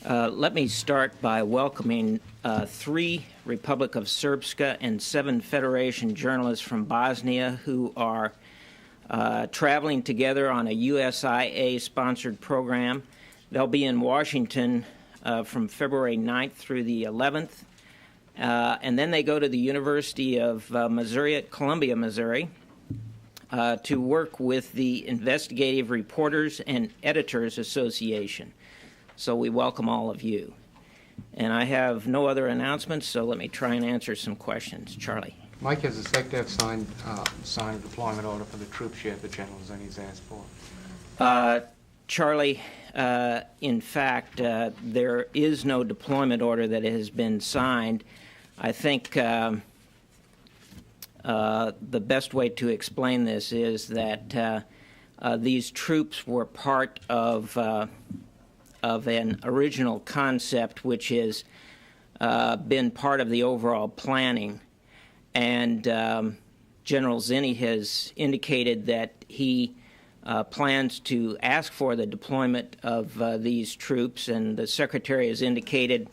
Let me start by welcoming 3 Republic of Srpska and 7 Federation journalists from Bosnia who are traveling together on a USIA-sponsored program. They'll be in Washington from February 9th through the 11th, and then they go to the University of Missouri at Columbia, Missouri, to work with the Investigative Reporters and Editors Association. So we welcome all of you. And I have no other announcements, so let me try and answer some questions. Charlie. Mike, has the SecDef signed a deployment order for the troops yet that General Zinni's asked for? Charlie, in fact, there is no deployment order that has been signed. I think the best way to explain this is that these troops were part of an original concept which has been part of the overall planning. And General Zinni has indicated that he plans to ask for the deployment of these troops, and the Secretary has indicated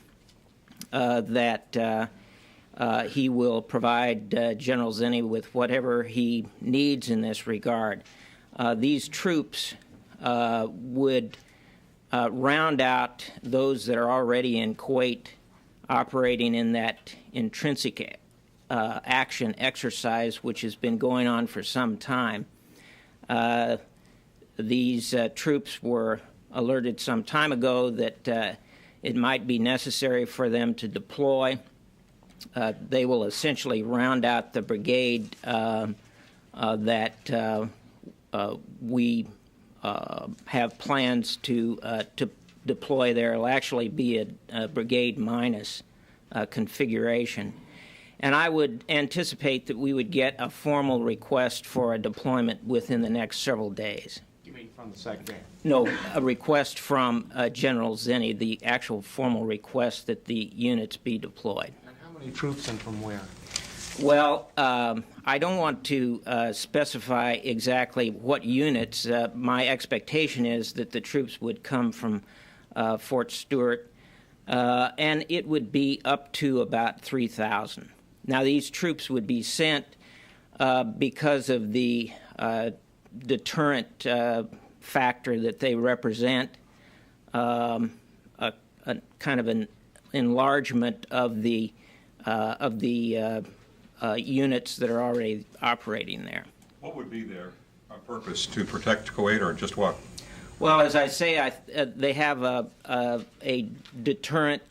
that he will provide General Zinni with whatever he needs in this regard. These troops would round out those that are already in Kuwait operating in that intrinsic action exercise which has been going on for some time. These troops were alerted some time ago that it might be necessary for them to deploy. They will essentially round out the brigade that we have plans to deploy there. It'll actually be a brigade minus configuration. And I would anticipate that we would get a formal request for a deployment within the next several days. You mean from the Secretary? No, a request from General Zinni, the actual formal request that the units be deployed. And how many troops and from where? Well, I don't want to specify exactly what units. My expectation is that the troops would come from Fort Stewart, and it would be up to about 3,000. Now, these troops would be sent because of the deterrent factor that they represent, a kind of an enlargement of the units that are already operating there. What would be their purpose? To protect Kuwait, or just what? Well, as I say, they have a deterrent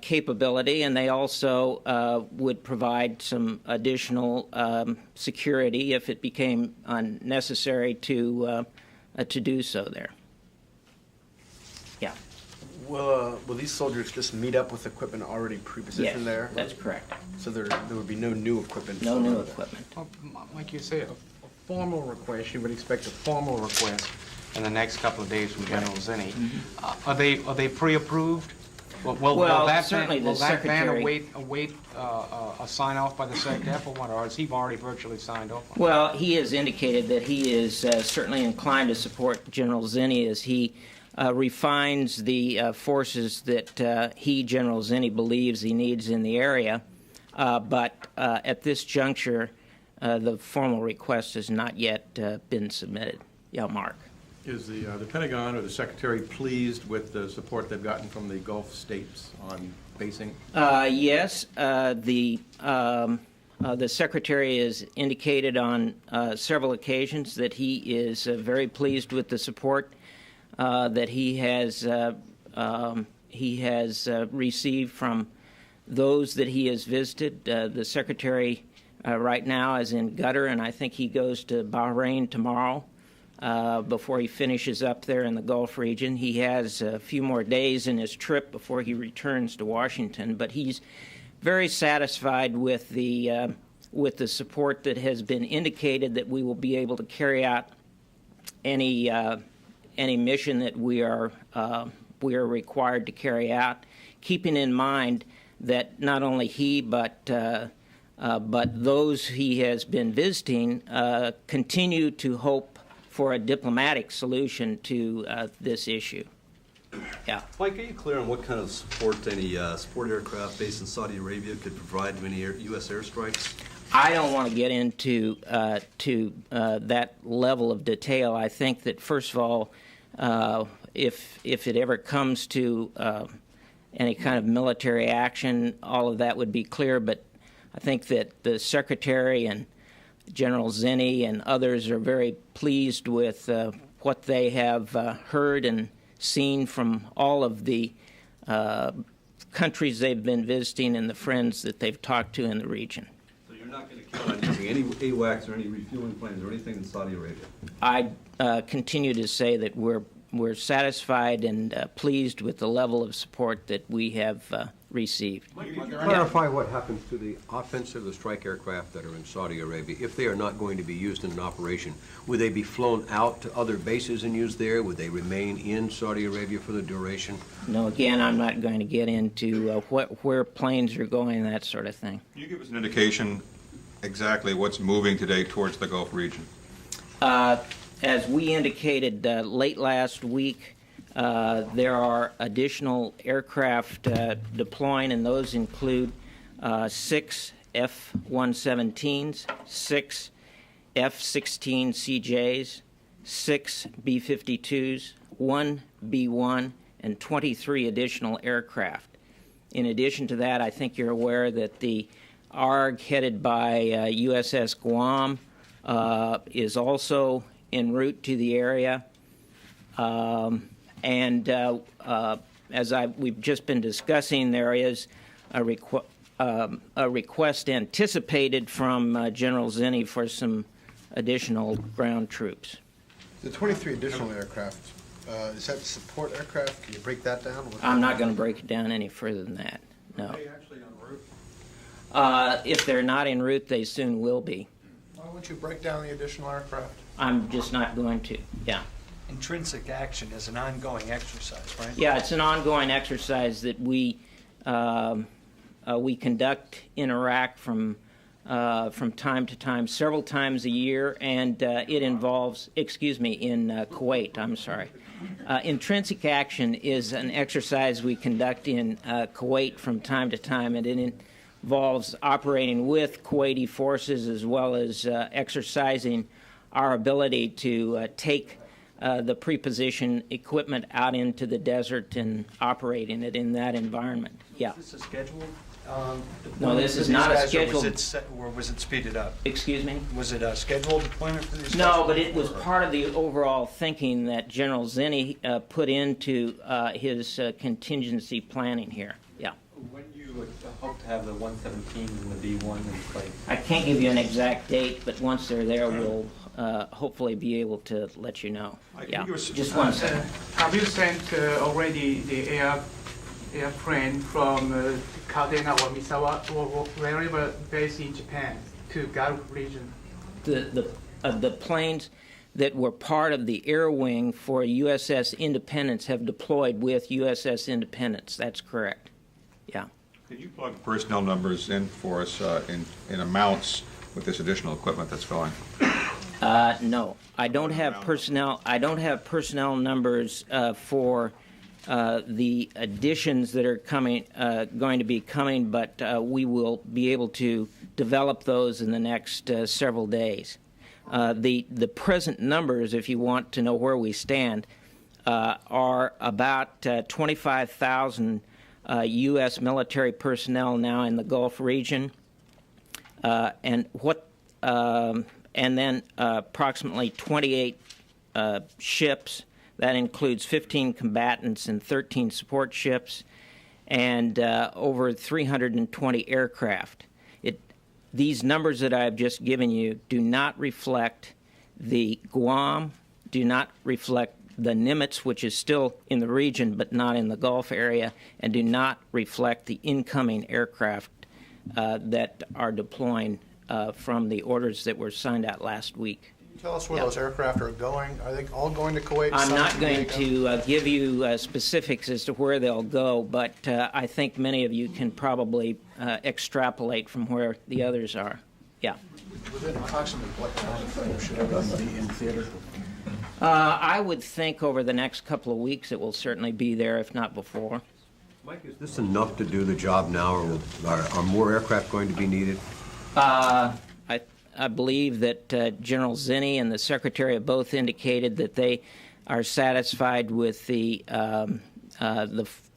capability, and they also would provide some additional security if it became necessary to do so there. Yeah. Will these soldiers just meet up with equipment already pre-positioned there? Yes, that's correct. So there would be no new equipment? No new equipment. Well, Mike, you say a formal request. You would expect a formal request in the next couple of days from General Zinni. Mm-hmm. Are they pre-approved? Will that certainly will the that Secretary await a sign-off by the SecDef, or what? Or has he already virtually signed off on it? Well, he has indicated that he is certainly inclined to support General Zinni as he refines the forces that he, General Zinni, believes he needs in the area. But at this juncture, the formal request has not yet been submitted. Yeah, Mark. Is the Pentagon or the Secretary pleased with the support they've gotten from the Gulf states on basing? Yes. The Secretary has indicated on several occasions that he is very pleased with the support that he has received from those that he has visited. The Secretary right now is in Qatar, and I think he goes to Bahrain tomorrow before he finishes up there in the Gulf region. He has a few more days in his trip before he returns to Washington, but he's very satisfied with the support that has been indicated that we will be able to carry out any mission that we are required to carry out, keeping in mind that not only he but those he has been visiting continue to hope for a diplomatic solution to this issue. Yeah. Mike, are you clear on what kind of support any support aircraft based in Saudi Arabia could provide to any U.S. airstrikes? I don't want to get into that level of detail. I think that, first of all, if it ever comes to any kind of military action, all of that would be clear. But I think that the Secretary and General Zinni and others are very pleased with what they have heard and seen from all of the countries they've been visiting and the friends that they've talked to in the region. So you're not going to count on using any AWACS or any refueling planes or anything in Saudi Arabia? I continue to say that we're satisfied and pleased with the level of support that we have received. Could you clarify what happens to the offensive, the strike aircraft that are in Saudi Arabia? If they are not going to be used in an operation, would they be flown out to other bases and used there? Would they remain in Saudi Arabia for the duration? No, again, I'm not going to get into where planes are going, that sort of thing. Can you give us an indication exactly what's moving today towards the Gulf region? As we indicated late last week, there are additional aircraft deploying, and those include 6 F-117s, 6 F-16CJs, 6 B-52s, 1 B-1, and 23 additional aircraft. In addition to that, I think you're aware that the ARG headed by USS Guam is also en route to the area. As we've just been discussing, there is a request anticipated from General Zinni for some additional ground troops. The 23 additional aircraft, is that support aircraft? Can you break that down? I'm not going to break it down any further than that, no. Are they actually en route? If they're not en route, they soon will be. Why won't you break down the additional aircraft? I'm just not going to, yeah. Intrinsic action is an ongoing exercise, right? Yeah, it's an ongoing exercise that we conduct in Iraq from time to time, several times a year, and it involves, in Kuwait, I'm sorry. Intrinsic action is an exercise we conduct in Kuwait from time to time, and it involves operating with Kuwaiti forces as well as exercising our ability to take the preposition equipment out into the desert and operating it in that environment. Yeah. Is this a scheduled? No, this is not a scheduled. Or was it speeded up? Excuse me? Was it a scheduled deployment for these guys? No, but it was part of the overall thinking that General Zinni put into his contingency planning here. Yeah. When do you hope to have the 117 and the B-1 in place? I can't give you an exact date, but once they're there, we'll hopefully be able to let you know. Yeah, just one second. Have you sent already the airplane from Kadena or Misawa or wherever based in Japan to Gulf region? The planes that were part of the air wing for USS Independence have deployed with USS Independence. That's correct. Yeah. Can you plug personnel numbers in for us in amounts with this additional equipment that's going? No, I don't have personnel. I don't have personnel numbers for the additions that are coming, going to be coming, but we will be able to develop those in the next several days. The present numbers, if you want to know where we stand, are about 25,000 U.S. military personnel now in the Gulf region, and then approximately 28 ships. That includes 15 combatants and 13 support ships, and over 320 aircraft. These numbers that I've just given you do not reflect the Guam, do not reflect the Nimitz, which is still in the region but not in the Gulf area, and do not reflect the incoming aircraft that are deploying from the orders that were signed out last week. Can you tell us where those aircraft are going? Are they all going to Kuwait? I'm not going to give you specifics as to where they'll go, but I think many of you can probably extrapolate from where the others are. Yeah. Within approximately what time frame should everything be in theater? I would think over the next couple of weeks it will certainly be there, if not before. Mike, is this enough to do the job now, or are more aircraft going to be needed? I believe that General Zinni and the Secretary have both indicated that they are satisfied with the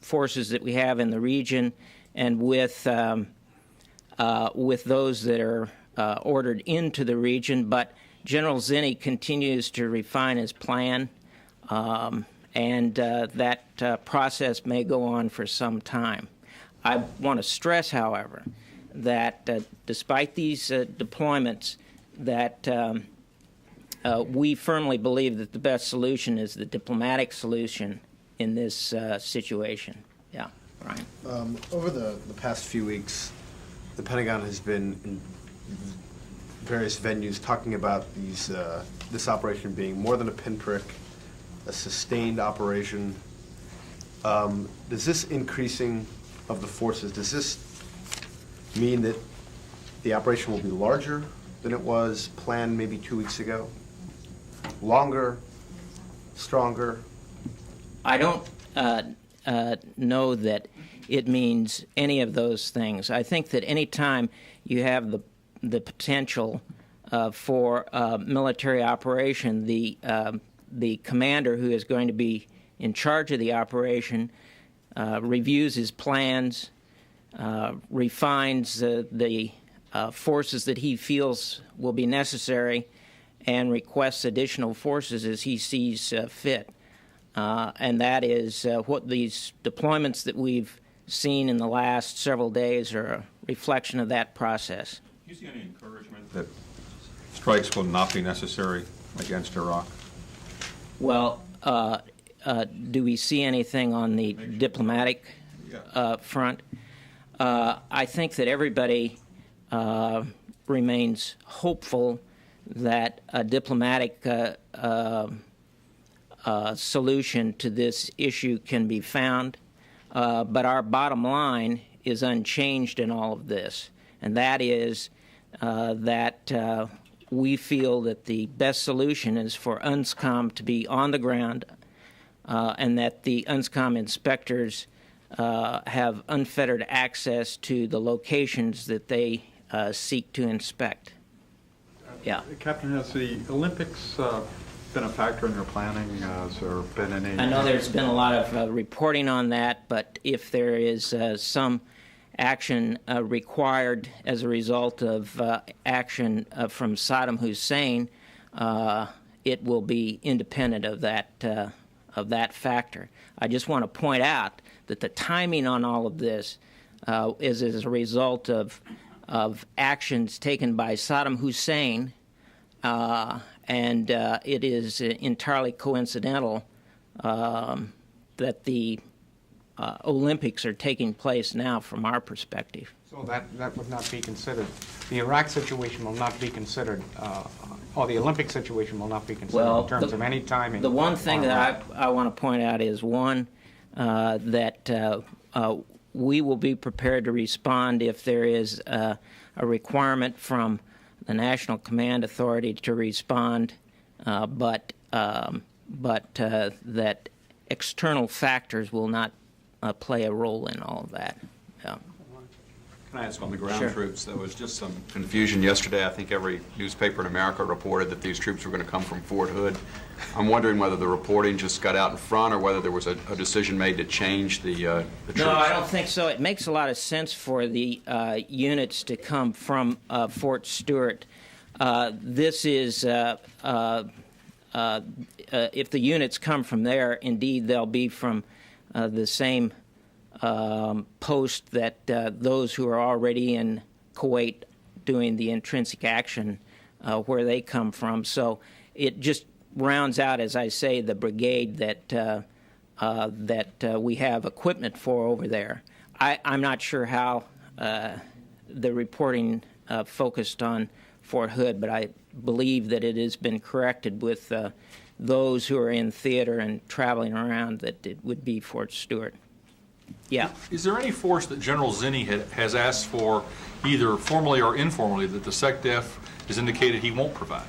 forces that we have in the region, and with those that are ordered into the region. But General Zinni continues to refine his plan, and that process may go on for some time. I want to stress, however, that despite these deployments, that we firmly believe that the best solution is the diplomatic solution in this situation. Yeah, Brian. Over the past few weeks, the Pentagon has been in various venues talking about this operation being more than a pinprick, a sustained operation. Does this increasing of the forces, does this mean that the operation will be larger than it was planned maybe 2 weeks ago? Longer? Stronger? I don't know that it means any of those things. I think that any time you have the potential for a military operation, the commander who is going to be in charge of the operation reviews his plans, refines the forces that he feels will be necessary, and requests additional forces as he sees fit. And that is what these deployments that we've seen in the last several days are a reflection of that process. Do you see any encouragement that strikes will not be necessary against Iraq? Well, do we see anything on the diplomatic front? I think that everybody remains hopeful that a diplomatic solution to this issue can be found, but our bottom line is unchanged in all of this, and that is that we feel that the best solution is for UNSCOM to be on the ground, and that the UNSCOM inspectors have unfettered access to the locations that they seek to inspect. Yeah. Captain, has the Olympics been a factor in your planning? Has there been any? I know there's been a lot of reporting on that, but if there is some action required as a result of action from Saddam Hussein, it will be independent of that factor. I just want to point out that the timing on all of this is as a result of actions taken by Saddam Hussein, and it is entirely coincidental that the Olympics are taking place now from our perspective. So that would not be considered. The Iraq situation will not be considered, or the Olympic situation will not be considered in terms of any timing. The one thing that I want to point out is, one, that we will be prepared to respond if there is a requirement from the National Command Authority to respond, but that external factors will not play a role in all of that. Yeah. Can I ask on the ground Sure. troops? There was just some confusion yesterday. I think every newspaper in America reported that these troops were going to come from Fort Hood. I'm wondering whether the reporting just got out in front or whether there was a decision made to change the troops. No, I don't think so. It makes a lot of sense for the units to come from Fort Stewart. This is, if the units come from there, indeed they'll be from the same post that those who are already in Kuwait doing the intrinsic action where they come from. So it just rounds out, as I say, the brigade that we have equipment for over there. I'm not sure how the reporting focused on Fort Hood, but I believe that it has been corrected with those who are in theater and traveling around that it would be Fort Stewart. Yeah. Is there any force that General Zinni has asked for, either formally or informally, that the SecDef has indicated he won't provide?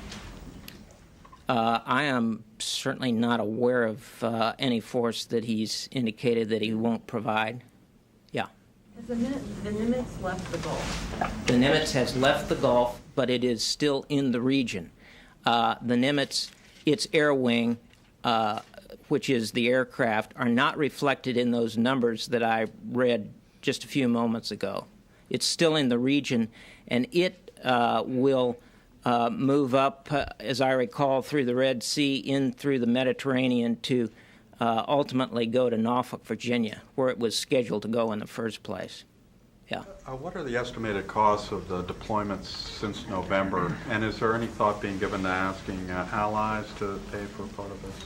I am certainly not aware of any force that he's indicated that he won't provide. Yeah. Has the Nimitz left the Gulf? The Nimitz has left the Gulf, but it is still in the region. The Nimitz, its air wing, which is the aircraft, are not reflected in those numbers that I read just a few moments ago. It's still in the region, and it will move up, as I recall, through the Red Sea, in through the Mediterranean to ultimately go to Norfolk, Virginia, where it was scheduled to go in the first place. Yeah. What are the estimated costs of the deployments since November? And is there any thought being given to asking allies to pay for part of this?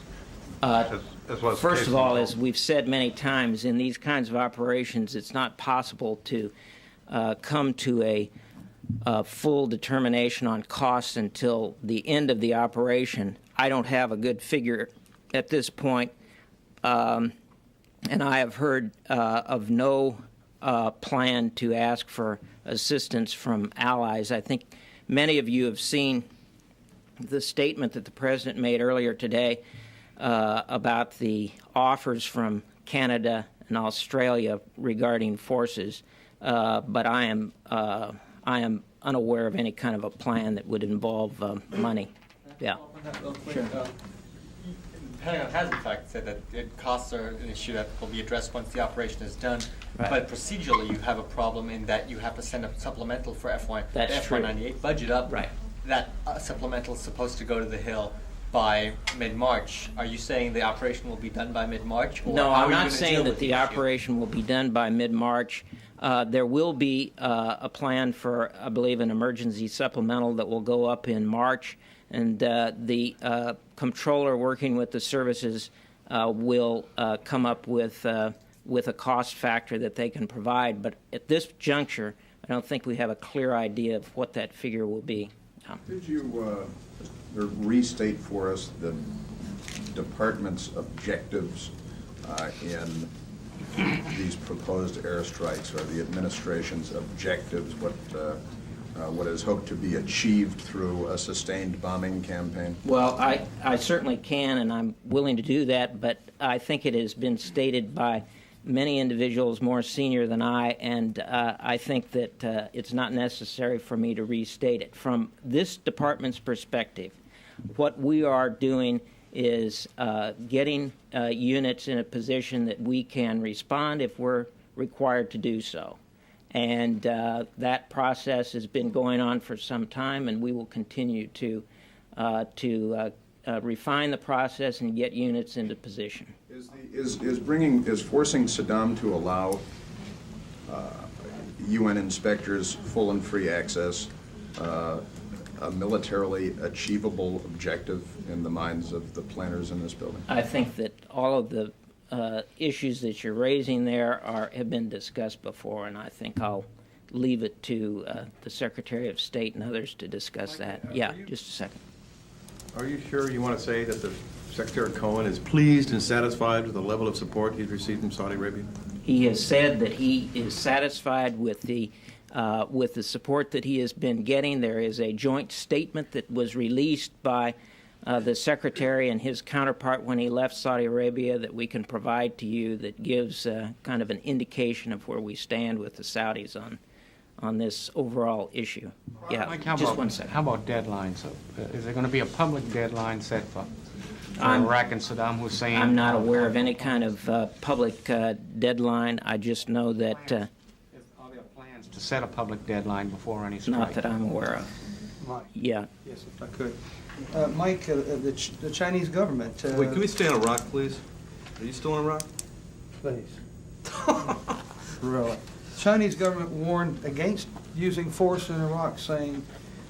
As well as first of all, as we've said many times, in these kinds of operations, it's not possible to come to a full determination on costs until the end of the operation. I don't have a good figure at this point, and I have heard of no plan to ask for assistance from allies. I think many of you have seen the statement that the President made earlier today about the offers from Canada and Australia regarding forces, but I am unaware of any kind of a plan that would involve money. Yeah. Sure. The Pentagon has, in fact, said that costs are an issue that will be addressed once the operation is done. Right. But procedurally, you have a problem in that you have to send a supplemental for That's FY98 budget up. Right. That supplemental is supposed to go to the Hill by mid-March. Are you saying the operation will be done by mid-March? No, I'm not saying that the operation will be done by mid-March. There will be a plan for, I believe, an emergency supplemental that will go up in March, and the comptroller working with the services will come up with a cost factor that they can provide. But at this juncture, I don't think we have a clear idea of what that figure will be. Could you restate for us the department's objectives in these proposed airstrikes, or the administration's objectives, what is hoped to be achieved through a sustained bombing campaign? Well, I certainly can, and I'm willing to do that, but I think it has been stated by many individuals more senior than I, and I think that it's not necessary for me to restate it. From this department's perspective, what we are doing is getting units in a position that we can respond if we're required to do so. And that process has been going on for some time, and we will continue to refine the process and get units into position. Is forcing Saddam to allow UN inspectors full and free access a militarily achievable objective in the minds of the planners in this building? I think that all of the issues that you're raising there have been discussed before, and I think I'll leave it to the Secretary of State and others to discuss that. Yeah, just a second. Are you sure you want to say that the Secretary Cohen is pleased and satisfied with the level of support he's received from Saudi Arabia? He has said that he is satisfied with the support that he has been getting. There is a joint statement that was released by the Secretary and his counterpart when he left Saudi Arabia that we can provide to you that gives kind of an indication of where we stand with the Saudis on this overall issue. Yeah, Mike, just 1 second. How about deadlines? Is there going to be a public deadline set for Iraq and Saddam Hussein? I'm not aware of any kind of public deadline. I just know that... Are there plans to set a public deadline before any strike? Not that I'm aware of. Mike. Yeah. Yes, if I could. Mike, the Chinese government... Wait, can we stay in Iraq, please? Are you still in Iraq? Please. Really. Chinese government warned against using force in Iraq, saying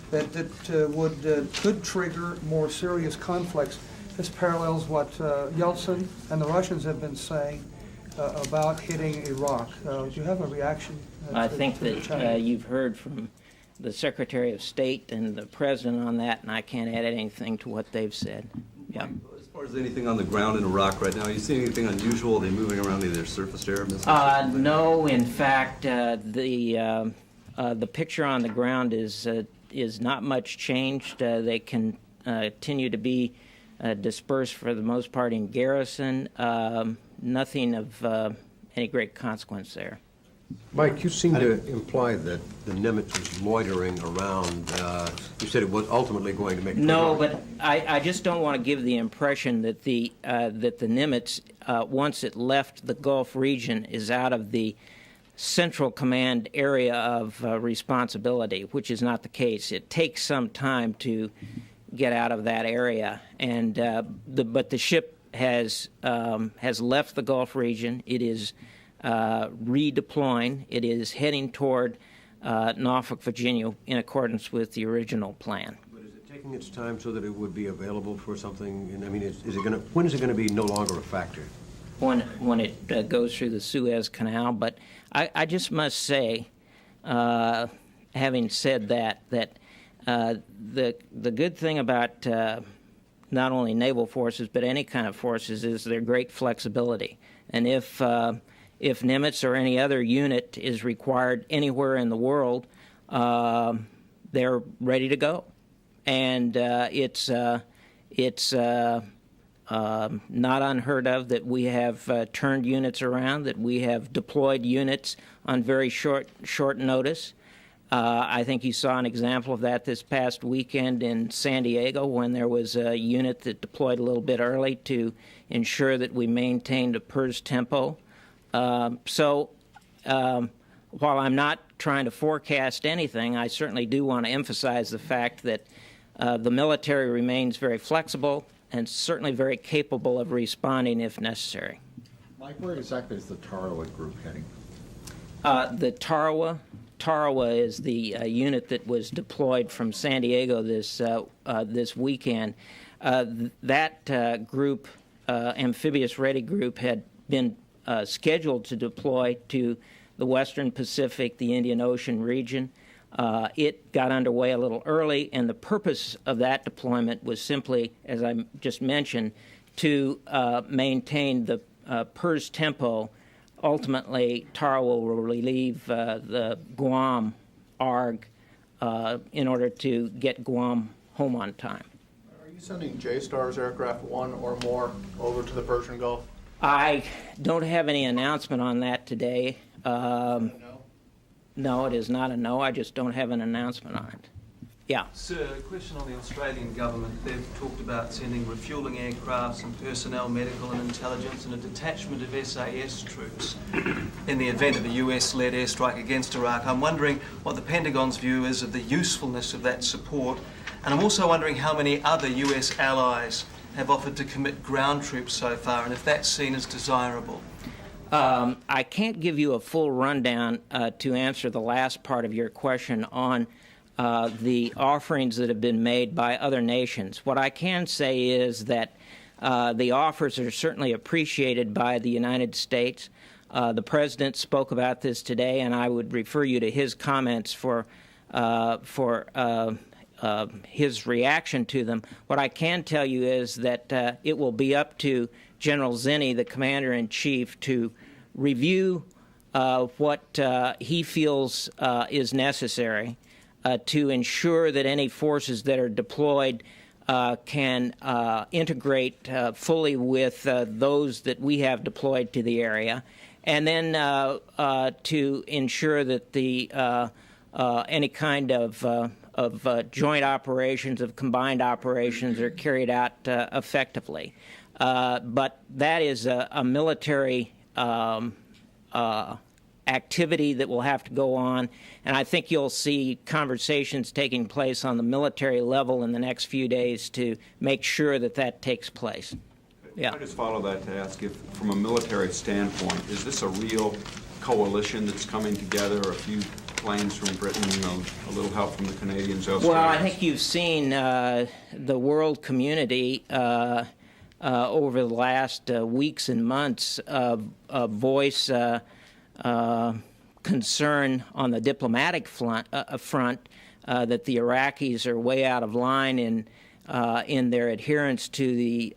that it could trigger more serious conflicts. This parallels what Yeltsin and the Russians have been saying about hitting Iraq. Do you have a reaction? I think that you've heard from the Secretary of State and the President on that, and I can't add anything to what they've said. Yeah. As far as anything on the ground in Iraq right now, are you seeing anything unusual? Are they moving around either surface to air missiles? No, in fact, the picture on the ground is not much changed. They continue to be dispersed for the most part in garrison. Nothing of any great consequence there. Mike, you seem to imply that the Nimitz was loitering around. You said it was ultimately going to make. No, but I just don't want to give the impression that the Nimitz, once it left the Gulf region, is out of the Central Command area of responsibility, which is not the case. It takes some time to get out of that area, and but the ship has left the Gulf region. It is redeploying. It is heading toward Norfolk, Virginia, in accordance with the original plan. But is it taking its time so that it would be available for something? I mean, is it going to? When is it going to be no longer a factor? When it goes through the Suez Canal. But I just must say, having said that the good thing about not only naval forces but any kind of forces is their great flexibility. And if Nimitz or any other unit is required anywhere in the world, they're ready to go. And it's not unheard of that we have turned units around, that we have deployed units on very short notice. I think you saw an example of that this past weekend in San Diego when there was a unit that deployed a little bit early to ensure that we maintained a PERS tempo. So while I'm not trying to forecast anything, I certainly do want to emphasize the fact that the military remains very flexible and certainly very capable of responding if necessary. Mike, where exactly is the Tarawa group heading? The Tarawa is the unit that was deployed from San Diego this weekend. That group, amphibious ready group, had been scheduled to deploy to the Western Pacific, the Indian Ocean region. It got underway a little early, and the purpose of that deployment was simply, as I just mentioned, to maintain the PERS tempo. Ultimately, Tarawa will relieve the Guam ARG in order to get Guam home on time. Are you sending JSTARS aircraft 1 or more over to the Persian Gulf? I don't have any announcement on that today. No, it is not a no. I just don't have an announcement on it. Yeah. Sir, a question on the Australian government. They've talked about sending refuelling aircraft, some personnel, medical and intelligence, and a detachment of SAS troops in the event of a US-led airstrike against Iraq. I'm wondering what the Pentagon's view is of the usefulness of that support, and I'm also wondering how many other US allies have offered to commit ground troops so far, and if that's seen as desirable. I can't give you a full rundown to answer the last part of your question on the offerings that have been made by other nations. What I can say is that the offers are certainly appreciated by the United States. The President spoke about this today, and I would refer you to his comments for his reaction to them. What I can tell you is that it will be up to General Zinni, the Commander-in-Chief, to review what he feels is necessary to ensure that any forces that are deployed can integrate fully with those that we have deployed to the area, and then to ensure that the any kind of joint operations, of combined operations, are carried out effectively. But that is a military activity that will have to go on, and I think you'll see conversations taking place on the military level in the next few days to make sure that that takes place. Yeah. I just follow that to ask if, from a military standpoint, is this a real coalition that's coming together? A few planes from Britain, a little help from the Canadians, Australians? Well, I think you've seen the world community over the last weeks and months voice concern on the diplomatic front that the Iraqis are way out of line in their adherence to the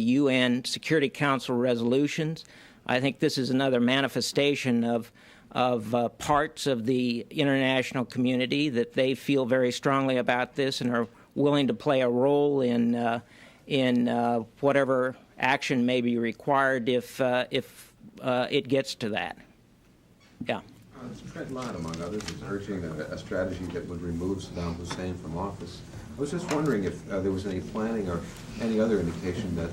UN Security Council resolutions. I think this is another manifestation of parts of the international community that they feel very strongly about this and are willing to play a role in in whatever action may be required if it gets to that. Yeah. Trent Lott, among others, is urging a strategy that would remove Saddam Hussein from office. I was just wondering if there was any planning or any other indication that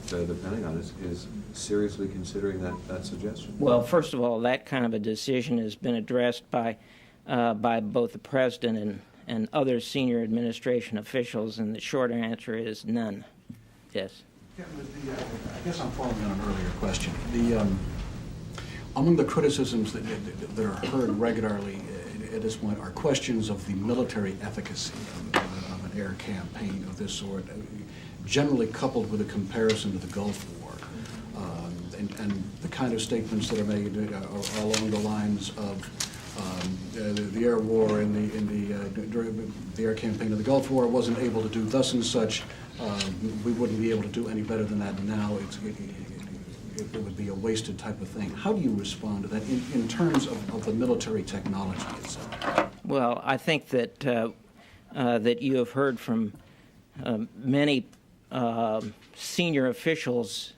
the Pentagon is seriously considering that suggestion. Well, first of all, that kind of a decision has been addressed by both the President and other senior administration officials, and the short answer is none. Yes. I guess I'm following on an earlier question. Among the criticisms that are heard regularly at this point are questions of the military efficacy of an air campaign of this sort, generally coupled with a comparison to the Gulf War, and the kind of statements that are made are along the lines of the air war during the air campaign of the Gulf War wasn't able to do thus and such. We wouldn't be able to do any better than that now. It would be a wasted type of thing. How do you respond to that in terms of the military technology itself? Well, I think that that you have heard from many senior officials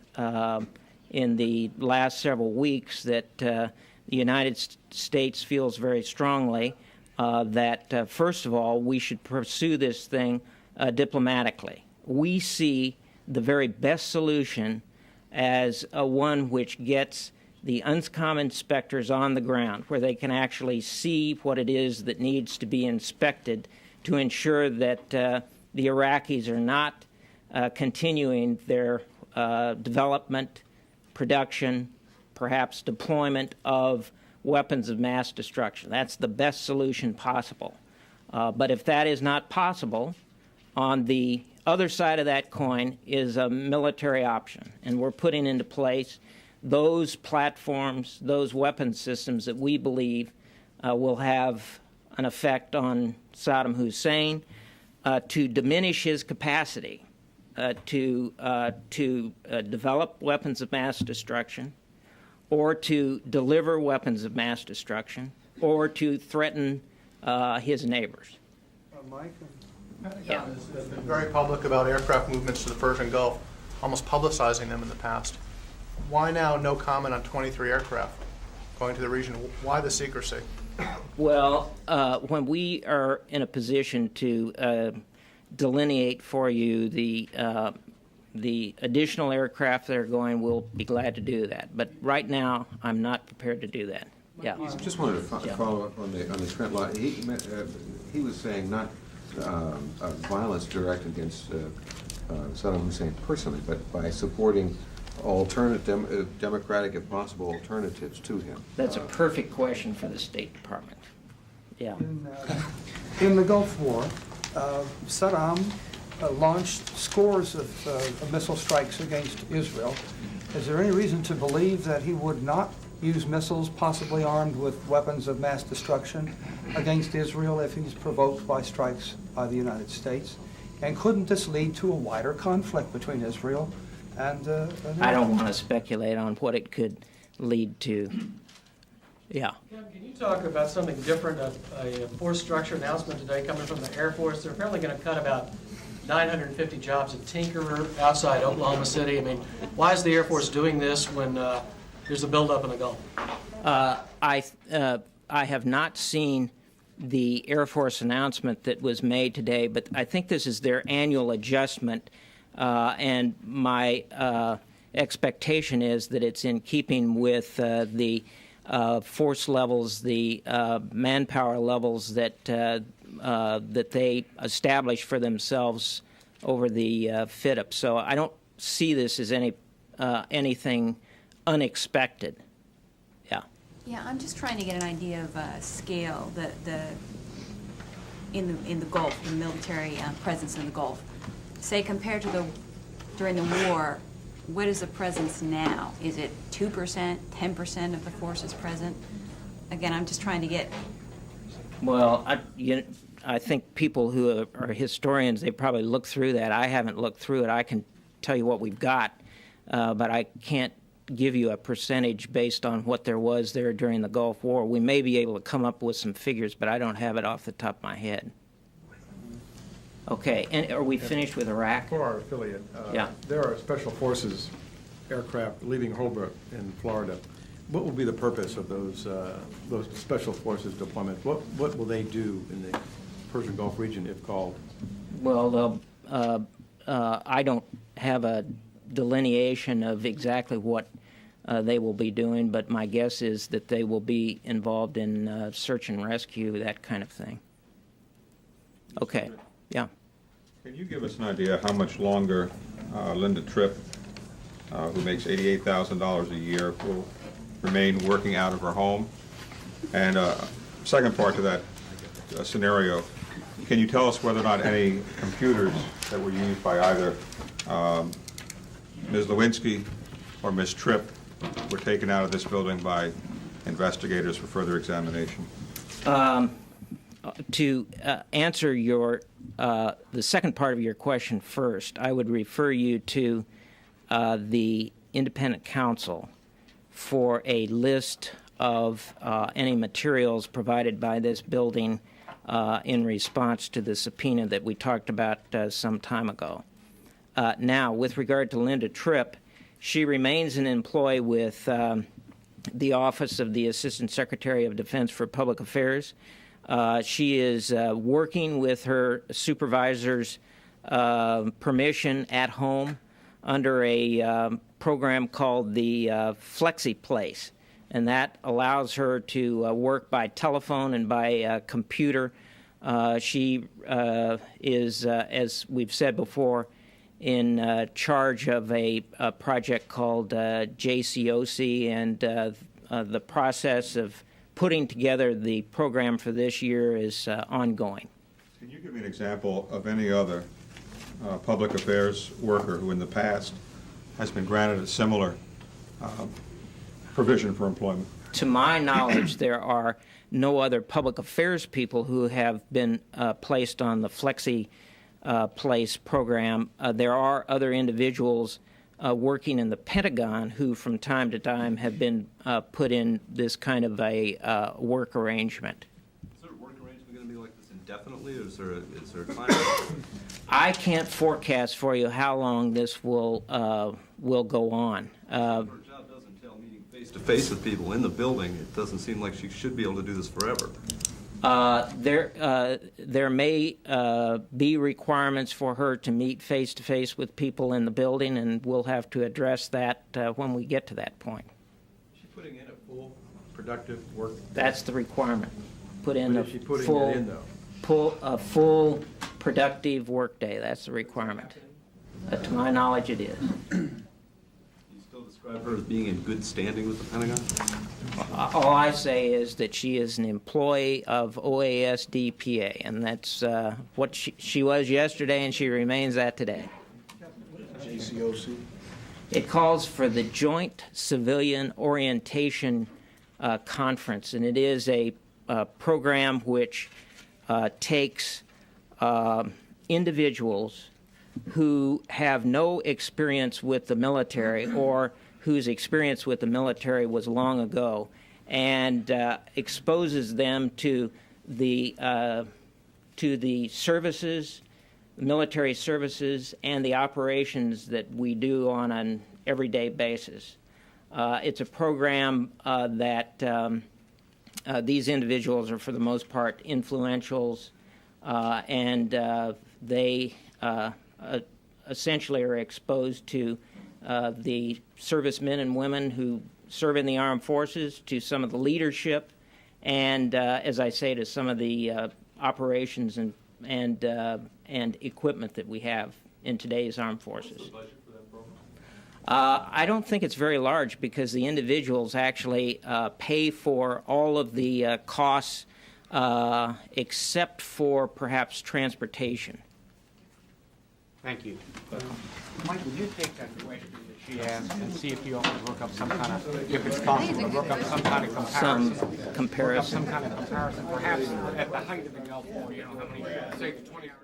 in the last several weeks that the United States feels very strongly that, first of all, we should pursue this thing diplomatically. We see the very best solution as one which gets the UNSCOM inspectors on the ground, where they can actually see what it is that needs to be inspected to ensure that the Iraqis are not continuing their development, production, perhaps deployment of weapons of mass destruction. That's the best solution possible. But if that is not possible, on the other side of that coin is a military option, and we're putting into place those platforms, those weapon systems that we believe will have an effect on Saddam Hussein to diminish his capacity to develop weapons of mass destruction, or to deliver weapons of mass destruction, or to threaten his neighbors. Mike? Pentagon has been very public about aircraft movements to the Persian Gulf, almost publicizing them in the past. Why now no comment on 23 aircraft going to the region? Why the secrecy? Well, when we are in a position to delineate for you the additional aircraft that are going, we'll be glad to do that. But right now, I'm not prepared to do that. Yeah. Just wanted to follow up on the Trent Lott. He was saying not violence directed against Saddam Hussein personally, but by supporting democratic, if possible, alternatives to him. That's a perfect question for the State Department. Yeah. In the Gulf War, Saddam launched scores of missile strikes against Israel. Is there any reason to believe that he would not use missiles possibly armed with weapons of mass destruction against Israel if he's provoked by strikes by the United States? And couldn't this lead to a wider conflict between Israel and I don't want to speculate on what it could lead to. Yeah. Can you talk about something different, a force structure announcement today coming from the Air Force? They're apparently going to cut about 950 jobs at Tinker outside Oklahoma City. I mean, why is the Air Force doing this when there's a buildup in the Gulf? I have not seen the Air Force announcement that was made today, but I think this is their annual adjustment, and my expectation is that it's in keeping with the force levels, the manpower levels that that they established for themselves over the FIDP. So I don't see this as anything unexpected. Yeah. Yeah, I'm just trying to get an idea of scale. In the Gulf, the military presence in the Gulf. Say compared to during the war, what is the presence now? Is it 2%, 10% of the forces present? Again, I'm just trying to get. Well, I think people who are historians, they probably look through that. I haven't looked through it. I can tell you what we've got, but I can't give you a percentage based on what there was there during the Gulf War. We may be able to come up with some figures, but I don't have it off the top of my head. Okay, and are we finished with Iraq? For our affiliate, Yeah. there are Special Forces aircraft leaving Holbrook in Florida. What will be the purpose of those Special Forces deployments? What will they do in the Persian Gulf region if called? Well, I don't have a delineation of exactly what they will be doing, but my guess is that they will be involved in search and rescue, that kind of thing. Okay, yeah. Can you give us an idea how much longer Linda Tripp, who makes $88,000 a year, will remain working out of her home? And second part to that scenario, can you tell us whether or not any computers that were used by either Ms. Lewinsky or Ms. Tripp were taken out of this building by investigators for further examination? To answer the second part of your question first, I would refer you to the independent counsel for a list of any materials provided by this building in response to the subpoena that we talked about some time ago. Now, with regard to Linda Tripp, she remains an employee with the Office of the Assistant Secretary of Defense for Public Affairs. She is working with her supervisor's permission at home under a program called the Flexi Place, and that allows her to work by telephone and by computer. She is, as we've said before, in charge of a project called JCOC, and the process of putting together the program for this year is ongoing. Can you give me an example of any other public affairs worker who in the past has been granted a similar provision for employment? To my knowledge, there are no other public affairs people who have been placed on the Flexi Place program. There are other individuals working in the Pentagon who from time to time have been put in this kind of a work arrangement. Is there a work arrangement going to be like this indefinitely, or is there a time? I can't forecast for you how long this will go on. Her job does entail meeting face-to-face with people in the building. It doesn't seem like she should be able to do this forever. There may be requirements for her to meet face-to-face with people in the building, and we'll have to address that when we get to that point. Is she putting in a full productive work? That's the requirement. Put in When a is she putting full, it in, though? full productive work day. That's the requirement. To my knowledge, it is. Describe her as being in good standing with the Pentagon? All I say is that she is an employee of OASDPA, and that's what she was yesterday, and she remains that today. JCOC? It calls for the Joint Civilian Orientation Conference, and it is a program which takes individuals who have no experience with the military or whose experience with the military was long ago, and exposes them to the services, military services, and the operations that we do on an everyday basis. It's a program that these individuals are, for the most part, influentials, and they essentially are exposed to the servicemen and women who serve in the armed forces, to some of the leadership, and as I say, to some of the operations and equipment that we have in today's armed forces. What's the budget for that program? I don't think it's very large, because the individuals actually pay for all of the costs except for perhaps transportation. Thank you. Mike, would you take that question that she asked and see if you all can look up some kind of, if it's possible, to look up some kind of comparison? Some comparison. Look up some kind of comparison, perhaps at the height of the Gulf War, you know, how many, say, 20 hours.